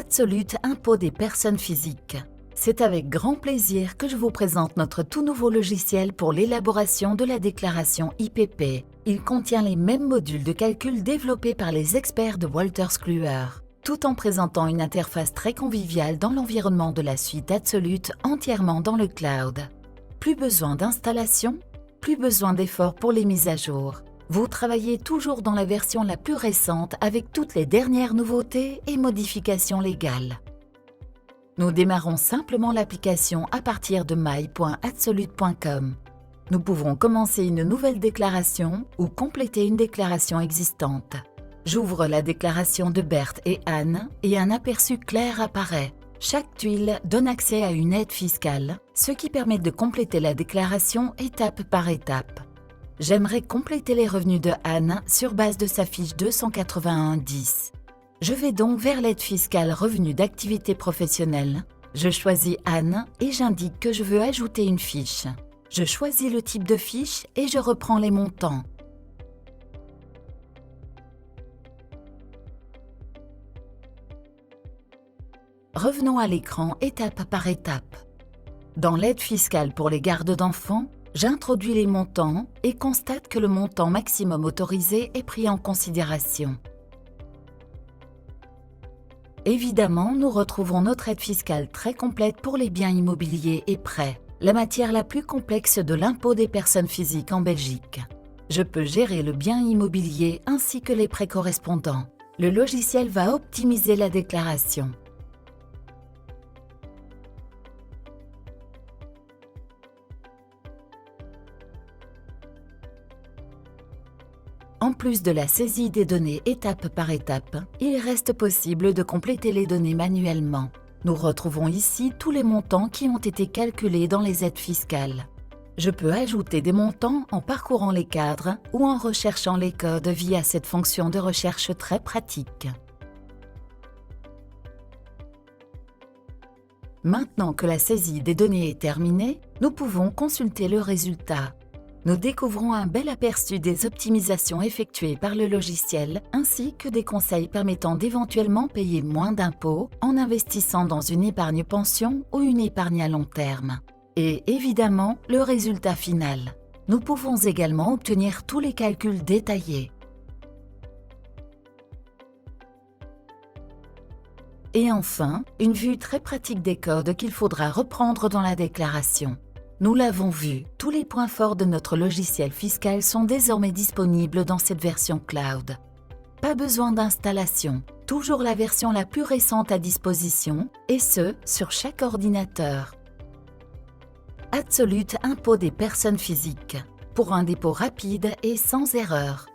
Absolute Impôt des personnes physiques. C'est avec grand plaisir que je vous présente notre tout nouveau logiciel pour l'élaboration de la déclaration IPP. Il contient les mêmes modules de calcul développés par les experts de Wolters Kluwer, tout en présentant une interface très conviviale dans l'environnement de la suite Absolute entièrement dans le cloud. Plus besoin d'installation, plus besoin d'efforts pour les mises à jour. Vous travaillez toujours dans la version la plus récente avec toutes les dernières nouveautés et modifications légales. Nous démarrons simplement l'application à partir de my.absolute.com. Nous pouvons commencer une nouvelle déclaration ou compléter une déclaration existante. J'ouvre la déclaration de Berthe et Anne et un aperçu clair apparaît. Chaque tuile donne accès à une aide fiscale, ce qui permet de compléter la déclaration étape par étape. J'aimerais compléter les revenus de Anne sur base de sa fiche 281-10. Je vais donc vers l'aide fiscale revenus d'activité professionnelle. Je choisis Anne et j'indique que je veux ajouter une fiche. Je choisis le type de fiche et je reprends les montants. Revenons à l'écran étape par étape. Dans l'aide fiscale pour les gardes d'enfants, j'introduis les montants et constate que le montant maximum autorisé est pris en considération. Évidemment, nous retrouvons notre aide fiscale très complète pour les biens immobiliers et prêts, la matière la plus complexe de l'impôt des personnes physiques en Belgique. Je peux gérer le bien immobilier ainsi que les prêts correspondants. Le logiciel va optimiser la déclaration. En plus de la saisie des données étape par étape, il reste possible de compléter les données manuellement. Nous retrouvons ici tous les montants qui ont été calculés dans les aides fiscales. Je peux ajouter des montants en parcourant les cadres ou en recherchant les codes via cette fonction de recherche très pratique. Maintenant que la saisie des données est terminée, nous pouvons consulter le résultat. Nous découvrons un bel aperçu des optimisations effectuées par le logiciel ainsi que des conseils permettant d'éventuellement payer moins d'impôts en investissant dans une épargne pension ou une épargne à long terme. Et évidemment, le résultat final. Nous pouvons également obtenir tous les calculs détaillés. Et enfin, une vue très pratique des codes qu'il faudra reprendre dans la déclaration. Nous l'avons vu, tous les points forts de notre logiciel fiscal sont désormais disponibles dans cette version cloud. Pas besoin d'installation, toujours la version la plus récente à disposition, et ce, sur chaque ordinateur. Absolute Impôt des personnes physiques, pour un dépôt rapide et sans erreur.